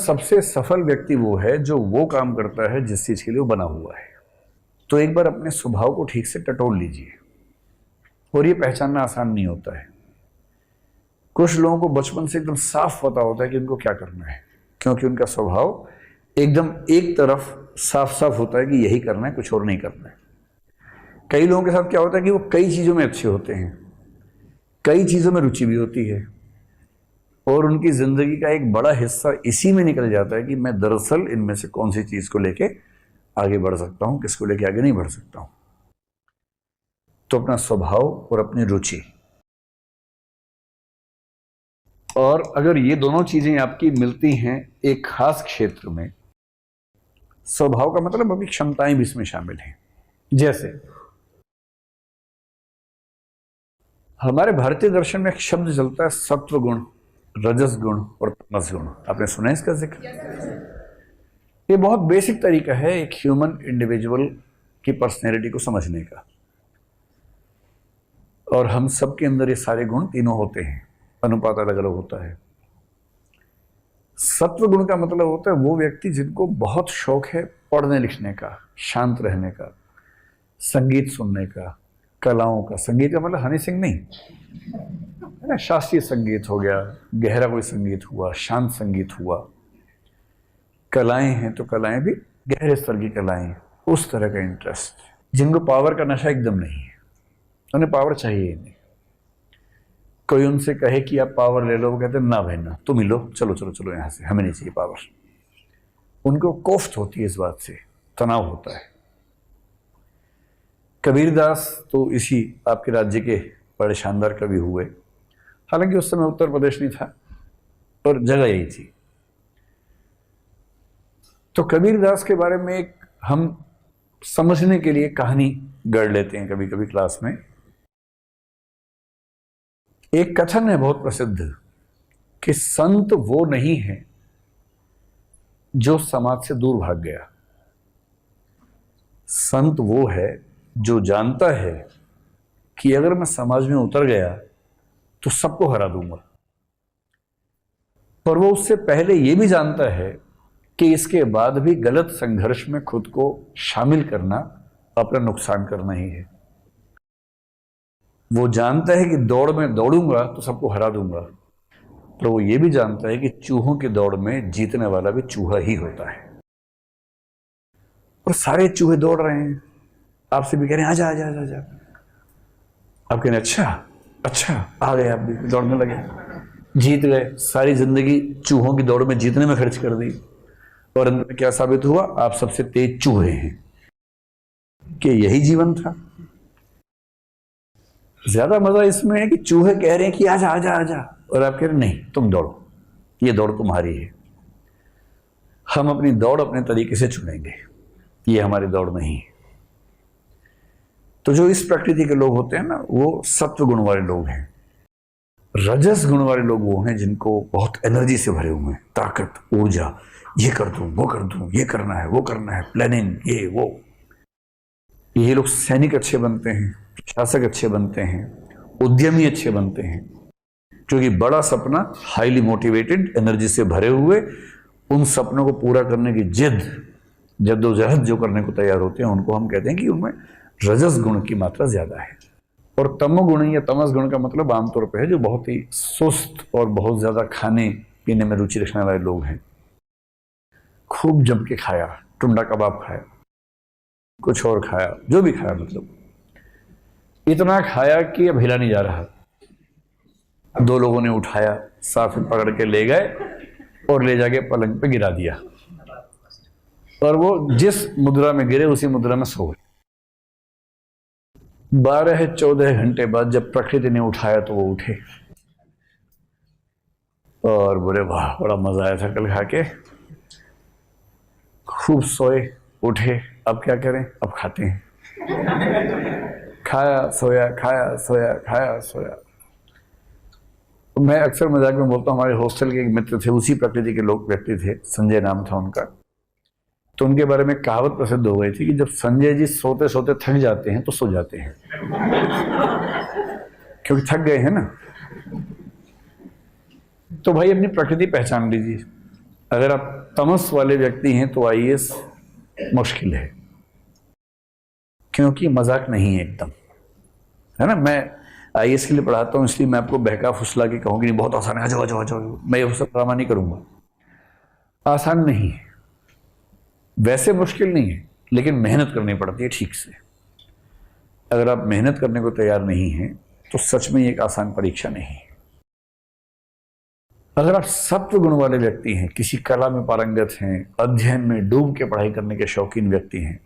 सबसे सफल व्यक्ति वो है जो वो काम करता है जिस चीज के लिए वो बना हुआ है। तो एक बार अपने स्वभाव को ठीक से टटोल लीजिए। और ये पहचानना आसान नहीं होता है। कुछ लोगों को बचपन से एकदम साफ पता होता है कि उनको क्या करना है, क्योंकि उनका स्वभाव एकदम एक तरफ साफ साफ होता है कि यही करना है, कुछ और नहीं करना है। कई लोगों के साथ क्या होता है कि वो कई चीज़ों में अच्छे होते हैं, कई चीज़ों में रुचि भी होती है, और उनकी ज़िंदगी का एक बड़ा हिस्सा इसी में निकल जाता है कि मैं दरअसल इनमें से कौन सी चीज़ को लेके आगे बढ़ सकता हूँ, किसको लेके आगे नहीं बढ़ सकता हूँ। तो अपना स्वभाव और अपनी रुचि, और अगर ये दोनों चीज़ें आपकी मिलती हैं एक खास क्षेत्र में, स्वभाव का मतलब अभी क्षमताएं भी इसमें शामिल हैं। जैसे हमारे भारतीय दर्शन में एक शब्द चलता है सत्व गुण, रजस गुण और तमस गुण। आपने सुना है इसका जिक्र? ये बहुत बेसिक तरीका है एक ह्यूमन इंडिविजुअल की पर्सनैलिटी को समझने का, और हम सब के अंदर ये सारे गुण तीनों होते हैं, अनुपात अलग अलग होता है। सत्व गुण का मतलब होता है वो व्यक्ति जिनको बहुत शौक है पढ़ने लिखने का, शांत रहने का, संगीत सुनने का, कलाओं का। संगीत का मतलब हनी सिंह नहीं है ना, शास्त्रीय संगीत हो गया, गहरा कोई संगीत हुआ, शांत संगीत हुआ। कलाएं हैं तो कलाएं भी गहरे स्तर की कलाएं, उस तरह का इंटरेस्ट। जिनको पावर का नशा एकदम नहीं है, उन्हें पावर चाहिए ही नहीं। कोई उनसे कहे कि आप पावर ले लो, वो कहते हैं ना भाई ना, तुम ही लो, चलो चलो चलो यहाँ से, हमें नहीं चाहिए पावर। उनको कोफ्त होती है इस बात से, तनाव होता है। कबीरदास तो इसी आपके राज्य के बड़े शानदार कवि हुए, हालांकि उस समय उत्तर प्रदेश नहीं था और जगह यही थी। तो कबीरदास के बारे में एक हम समझने के लिए कहानी गढ़ लेते हैं कभी कभी क्लास में। एक कथन है बहुत प्रसिद्ध कि संत वो नहीं है जो समाज से दूर भाग गया, संत वो है जो जानता है कि अगर मैं समाज में उतर गया तो सबको हरा दूंगा, पर वो उससे पहले ये भी जानता है कि इसके बाद भी गलत संघर्ष में खुद को शामिल करना अपना नुकसान करना ही है। वो जानता है कि दौड़ में दौड़ूंगा तो सबको हरा दूंगा, पर वो ये भी जानता है कि चूहों की दौड़ में जीतने वाला भी चूहा ही होता है। और सारे चूहे दौड़ रहे हैं, आपसे भी कह रहे हैं आजा आजा आजा। आप कह रहे अच्छा अच्छा, आ गए, आप भी दौड़ने लगे, जीत गए, सारी जिंदगी चूहों की दौड़ में जीतने में खर्च कर दी, और अंत में क्या साबित हुआ? आप सबसे तेज चूहे हैं। कि यही जीवन था? ज्यादा मजा इसमें है कि चूहे कह रहे हैं कि आजा आजा आजा, और आप कह रहे नहीं तुम दौड़ो, ये दौड़ तुम्हारी है, हम अपनी दौड़ अपने तरीके से चुनेंगे, ये हमारी दौड़ नहीं है। तो जो इस प्रकृति के लोग होते हैं ना, वो सत्व गुण वाले लोग हैं। रजस गुण वाले लोग वो हैं जिनको बहुत एनर्जी से भरे हुए हैं, ताकत, ऊर्जा, ये कर दूं, वो कर दूं, ये करना है, वो करना है, प्लानिंग, ये वो। ये लोग सैनिक अच्छे बनते हैं, शासक अच्छे बनते हैं, उद्यमी अच्छे बनते हैं, क्योंकि बड़ा सपना, हाईली मोटिवेटेड, एनर्जी से भरे हुए, उन सपनों को पूरा करने की जिद, जद्दोजहद जो करने को तैयार होते हैं, उनको हम कहते हैं कि उनमें रजस गुण की मात्रा ज्यादा है। और तमोगुण या तमस गुण का मतलब आमतौर पर है जो बहुत ही सुस्त और बहुत ज्यादा खाने पीने में रुचि रखने वाले लोग हैं। खूब जम के खाया, टुंडा कबाब खाया, कुछ और खाया, जो भी खाया, मतलब इतना खाया कि अब हिला नहीं जा रहा। दो लोगों ने उठाया, साथ में पकड़ के ले गए और ले जाके पलंग पे गिरा दिया, और वो जिस मुद्रा में गिरे उसी मुद्रा में सो गए। 12-14 घंटे बाद जब प्रकृति ने उठाया तो वो उठे और बोले वाह बड़ा मजा आया था कल खा के, खूब सोए, उठे, अब क्या करें, अब खाते हैं। खाया सोया, खाया सोया, खाया सोया। मैं अक्सर मजाक में बोलता हूँ, हमारे हॉस्टल के एक मित्र थे, उसी प्रकृति के लोग व्यक्ति थे, संजय नाम था उनका। तो उनके बारे में कहावत प्रसिद्ध हो गई थी कि जब संजय जी सोते सोते थक जाते हैं तो सो जाते हैं, क्योंकि थक गए हैं ना। तो भाई अपनी प्रकृति पहचान लीजिए। अगर आप तमस वाले व्यक्ति हैं तो आईएएस मुश्किल है, क्योंकि मजाक नहीं है एकदम, है ना। मैं आईएएस के लिए पढ़ाता हूं, इसलिए मैं आपको बहका फुसला के कहूंगी नहीं बहुत आसान है, आ जाओ आ जाओ आ जाओ, मैं ये सब ड्रामा नहीं करूंगा। आसान नहीं है, वैसे मुश्किल नहीं है, लेकिन मेहनत करनी पड़ती है ठीक से। अगर आप मेहनत करने को तैयार नहीं हैं तो सच में एक आसान परीक्षा नहीं है। अगर आप सत्व गुण वाले व्यक्ति हैं, किसी कला में पारंगत हैं, अध्ययन में डूब के पढ़ाई करने के शौकीन व्यक्ति हैं,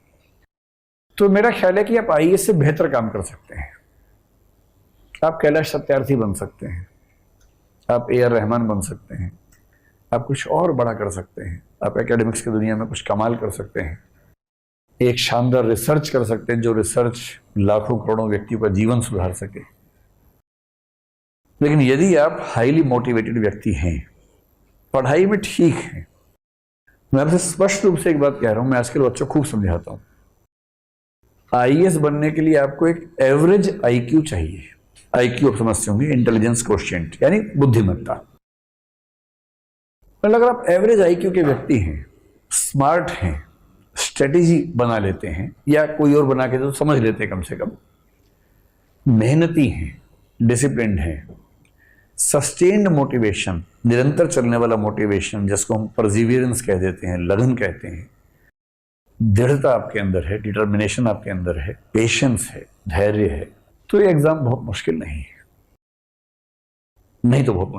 तो मेरा ख्याल है कि आप आईएएस से बेहतर काम कर सकते हैं। आप कैलाश सत्यार्थी बन सकते हैं, आप ए आर रहमान बन सकते हैं, आप कुछ और बड़ा कर सकते हैं, आप एकेडमिक्स की दुनिया में कुछ कमाल कर सकते हैं, एक शानदार रिसर्च कर सकते हैं जो रिसर्च लाखों करोड़ों व्यक्तियों का जीवन सुधार सके। लेकिन यदि आप हाईली मोटिवेटेड व्यक्ति हैं, पढ़ाई में ठीक है, मैं आपसे स्पष्ट रूप से एक बात कह रहा हूं, मैं आजकल बच्चों को खूब समझाता हूं, आईएएस बनने के लिए आपको एक एवरेज आईक्यू चाहिए। आईक्यू आप समझते होंगे, इंटेलिजेंस कोएफिशिएंट, यानी बुद्धिमत्ता। मतलब अगर आप एवरेज आईक्यू के व्यक्ति हैं, स्मार्ट हैं, स्ट्रेटेजी बना लेते हैं या कोई और बना के तो समझ लेते हैं कम से कम, मेहनती हैं, डिसिप्लिन्ड हैं, सस्टेन्ड मोटिवेशन, निरंतर चलने वाला मोटिवेशन जिसको हम परसिवियरेंस कह देते हैं, लगन कहते हैं, दृढ़ता आपके अंदर है, डिटर्मिनेशन आपके अंदर है, पेशेंस है, धैर्य है, तो ये एग्जाम बहुत मुश्किल नहीं है, नहीं तो बहुत मुश्किल।